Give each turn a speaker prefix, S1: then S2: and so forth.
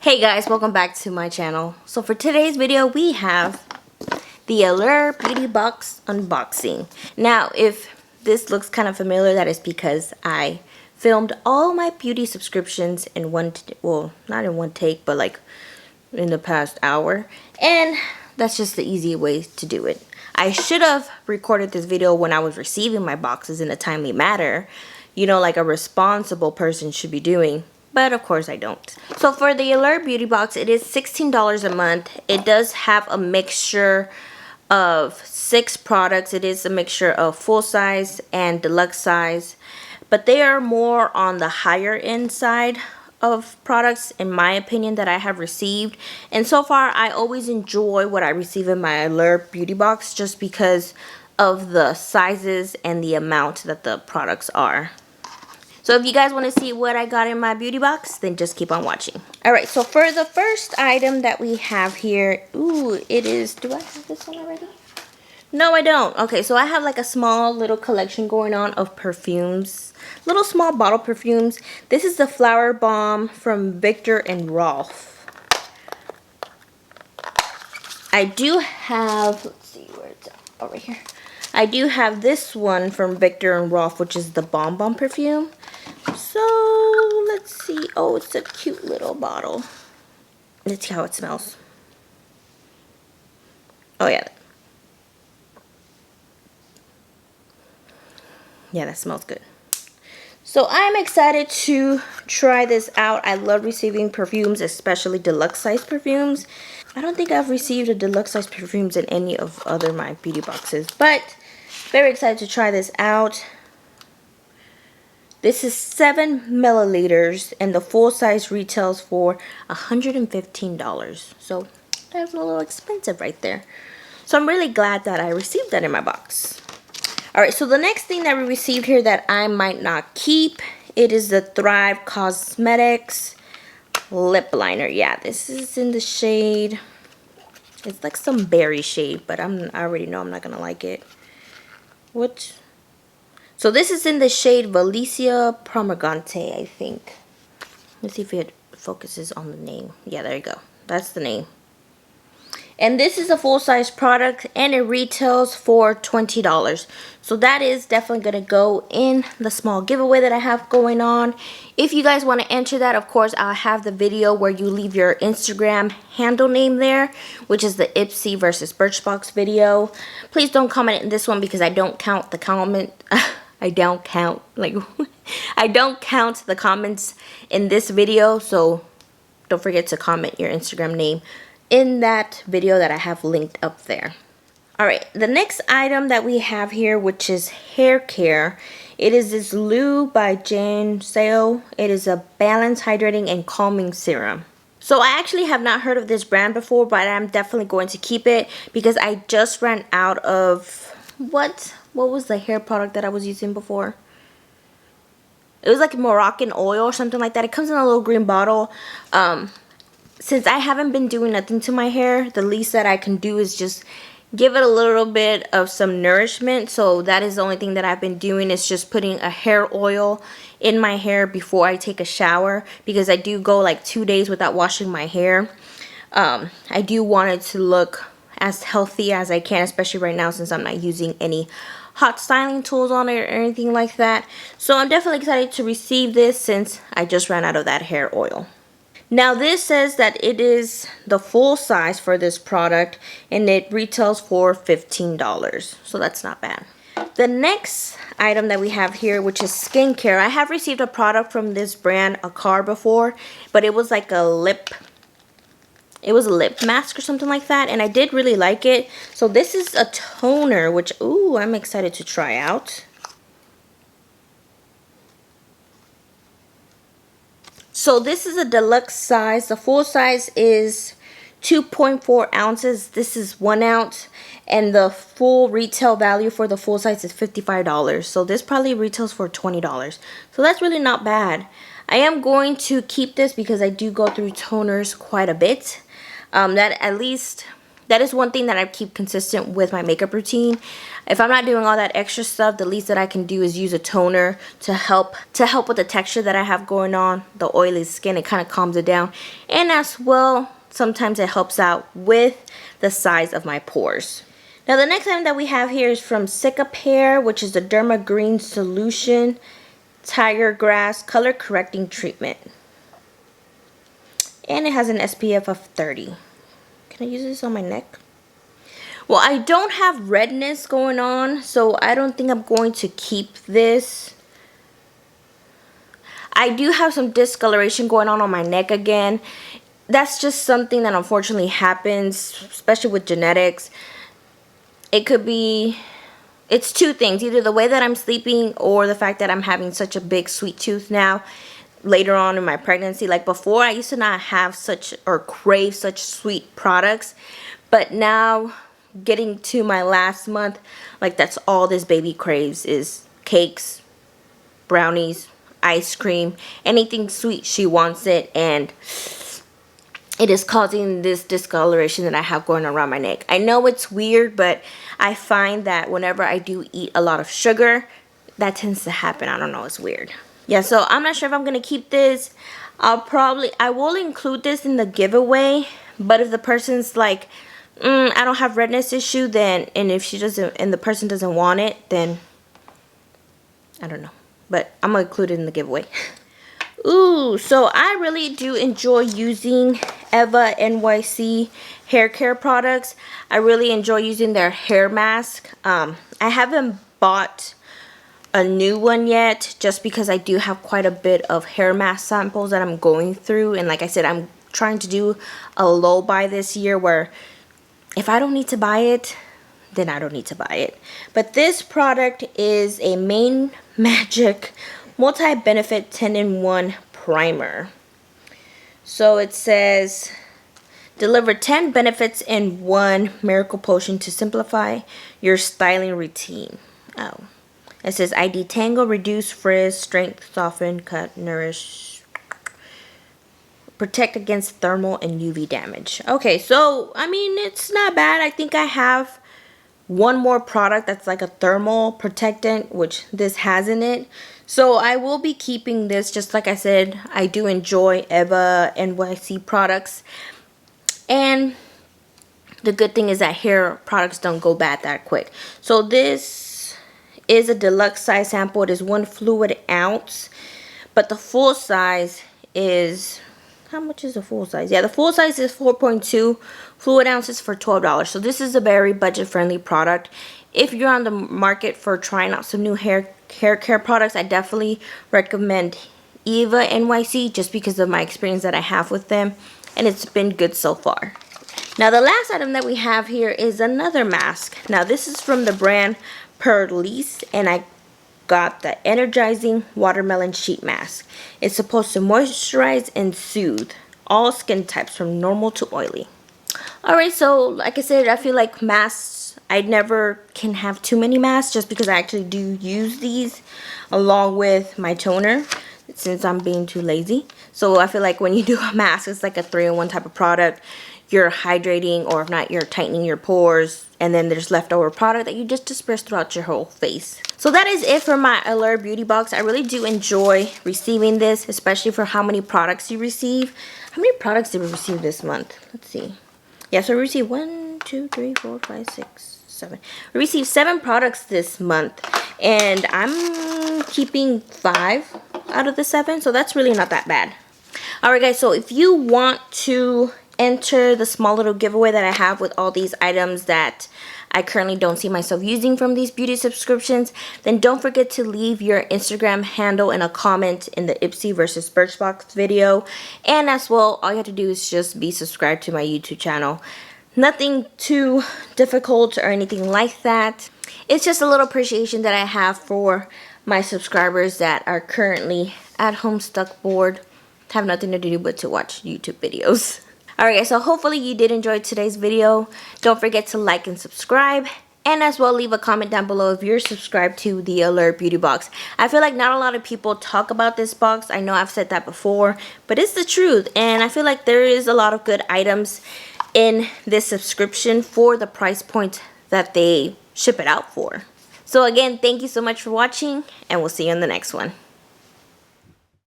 S1: Hey guys, welcome back to my channel. So for today's video, we have the Allure Beauty Box unboxing. Now, if this looks kind of familiar, that is because I filmed all my beauty subscriptions in one, well, not in one take, but like in the past hour. And that's just the easy way to do it. I should have recorded this video when I was receiving my boxes in a timely manner, you know, like a responsible person should be doing. But of course I don't. So for the Allure Beauty Box, it is $16 a month. It does have a mixture of 6 products. It is a mixture of full size and deluxe size. But they are more on the higher end side of products, in my opinion, that I have received. And so far, I always enjoy what I receive in my Allure Beauty Box just because of the sizes and the amount that the products are. So if you guys want to see what I got in my beauty box, then just keep on watching. Alright, so for the first item that we have here, ooh, it is, do I have this one already? No, I don't. Okay, so I have like a small little collection going on of perfumes. Little small bottle perfumes. This is the Flower Bomb from Viktor and Rolf. I do have, let's see where it's at, over here. I do have this one from Viktor and Rolf, which is the Bomb Bomb perfume. So, let's see. Oh, it's a cute little bottle. Let's see how it smells. Oh, yeah. Yeah, that smells good. So, I'm excited to try this out. I love receiving perfumes, especially deluxe size perfumes. I don't think I've received a deluxe size perfumes in any of other my beauty boxes, but very excited to try this out. This is 7 milliliters and the full size retails for $115. So that's a little expensive right there. So I'm really glad that I received that in my box. Alright, so the next thing that we received here that I might not keep, it is the Thrive Cosmetics lip liner. Yeah, this is in the shade, it's like some berry shade, but I already know I'm not gonna like it. What? So this is in the shade Valicia Promegante, I think. Let's see if it focuses on the name. Yeah, there you go. That's the name. And this is a full-size product, and it retails for $20. So that is definitely going to go in the small giveaway that I have going on. If you guys want to enter that, of course, I'll have the video where you leave your Instagram handle name there, which is the Ipsy versus Birchbox video. Please don't comment in this one because I don't count the comment. I don't count the comments in this video, so don't forget to comment your Instagram name in that video that I have linked up there. Alright, the next item that we have here, which is Haircare. It is this Lou by Jane Seo. It is a balanced, hydrating, and calming serum. So I actually have not heard of this brand before, but I'm definitely going to keep it because I just ran out of, what was the hair product that I was using before? It was like Moroccan oil or something like that. It comes in a little green bottle. Since I haven't been doing nothing to my hair, the least that I can do is just give it a little bit of some nourishment. So that is the only thing that I've been doing, is just putting a hair oil in my hair before I take a shower, because I do go like 2 days without washing my hair. I do want it to look as healthy as I can, especially right now since I'm not using any hot styling tools on it or anything like that. So I'm definitely excited to receive this since I just ran out of that hair oil. Now this says that it is the full size for this product, and it retails for $15. So that's not bad. The next item that we have here, which is skincare. I have received a product from this brand, Haircare, before, but it was like a lip mask or something like that, and I did really like it. So this is a toner, which, ooh, I'm excited to try out. So this is a deluxe size. The full size is 2.4 ounces. This is 1 ounce. And the full retail value for the full size is $55. So this probably retails for $20. So that's really not bad. I am going to keep this because I do go through toners quite a bit. That at least That is one thing that I keep consistent with my makeup routine. If I'm not doing all that extra stuff, the least that I can do is use a toner to help with the texture that I have going on, the oily skin. It kind of calms it down. And as well, sometimes it helps out with the size of my pores. Now the next item that we have here is from Haircare, which is the Derma Green Solution Tiger Grass Color Correcting Treatment. And it has an SPF of 30. Can I use this on my neck? Well, I don't have redness going on, so I don't think I'm going to keep this. I do have some discoloration going on my neck again. That's just something that unfortunately happens, especially with genetics. It could be, it's two things, either the way that I'm sleeping or the fact that I'm having such a big sweet tooth now later on in my pregnancy. Like before, I used to not have such or crave such sweet products, but now getting to my last month, like that's all this baby craves is cakes, brownies, ice cream, anything sweet, she wants it, and it is causing this discoloration that I have going around my neck. I know it's weird, but I find that whenever I do eat a lot of sugar, that tends to happen. I don't know, it's weird. Yeah, so I'm not sure if I'm going to keep this. I will include this in the giveaway, but if the person's like, I don't have redness issue, then, and if she doesn't, and the person doesn't want it, then, I don't know. But I'm going to include it in the giveaway. Ooh, so I really do enjoy using Eva NYC hair care products. I really enjoy using their hair mask. I haven't bought a new one yet just because I do have quite a bit of hair mask samples that I'm going through, and like I said, I'm trying to do a low buy this year where if I don't need to buy it, then I don't need to buy it. But this product is a Main Magic Multi-Benefit 10-in-1 Primer. So it says, deliver 10 benefits in one miracle potion to simplify your styling routine. Oh. It says I detangle, reduce frizz, strength, soften, cut, nourish, protect against thermal and UV damage. Okay, so I mean, it's not bad. I think I have one more product that's like a thermal protectant, which this has in it. So I will be keeping this. Just like I said, I do enjoy Eva NYC products. And the good thing is that hair products don't go bad that quick. So this is a deluxe size sample. It is 1 fluid ounce, but the full size is, how much is the full size? Yeah, the full size is 4.2 fluid ounces for $12. So this is a very budget friendly product. If you're on the market for trying out some new hair care products, I definitely recommend Eva NYC just because of my experience that I have with them, and it's been good so far. Now the last item that we have here is another mask. Now this is from the brand Perfume, and I got the Energizing Watermelon Sheet Mask. It's supposed to moisturize and soothe all skin types from normal to oily. Alright, so like I said, I feel like masks, I never can have too many masks just because I actually do use these along with my toner since I'm being too lazy. So I feel like when you do a mask, it's like a 3-in-1 type of product. You're hydrating, or if not, you're tightening your pores, and then there's leftover product that you just disperse throughout your whole face. So that is it for my Allure beauty box. I really do enjoy receiving this, especially for how many products you receive. How many products did we receive this month? Let's see. Yeah, so we received 1, 2, 3, 4, 5, 6, 7. We received 7 products this month, and I'm keeping 5 out of the 7, so that's really not that bad. Alright guys, so if you want to enter the small little giveaway that I have with all these items that I currently don't see myself using from these beauty subscriptions, then don't forget to leave your Instagram handle and a comment in the Ipsy versus Birchbox video. And as well, all you have to do is just be subscribed to my YouTube channel. Nothing too difficult or anything like that. It's just a little appreciation that I have for my subscribers that are currently at home stuck bored, have nothing to do but to watch YouTube videos. Alright guys, so hopefully you did enjoy today's video. Don't forget to like and subscribe. And as well, leave a comment down below if you're subscribed to the Allure Beauty Box. I feel like not a lot of people talk about this box. I know I've said that before, but it's the truth. And I feel like there is a lot of good items. in this subscription for the price point that they ship it out for. So again, thank you so much for watching, and we'll see you in the next one.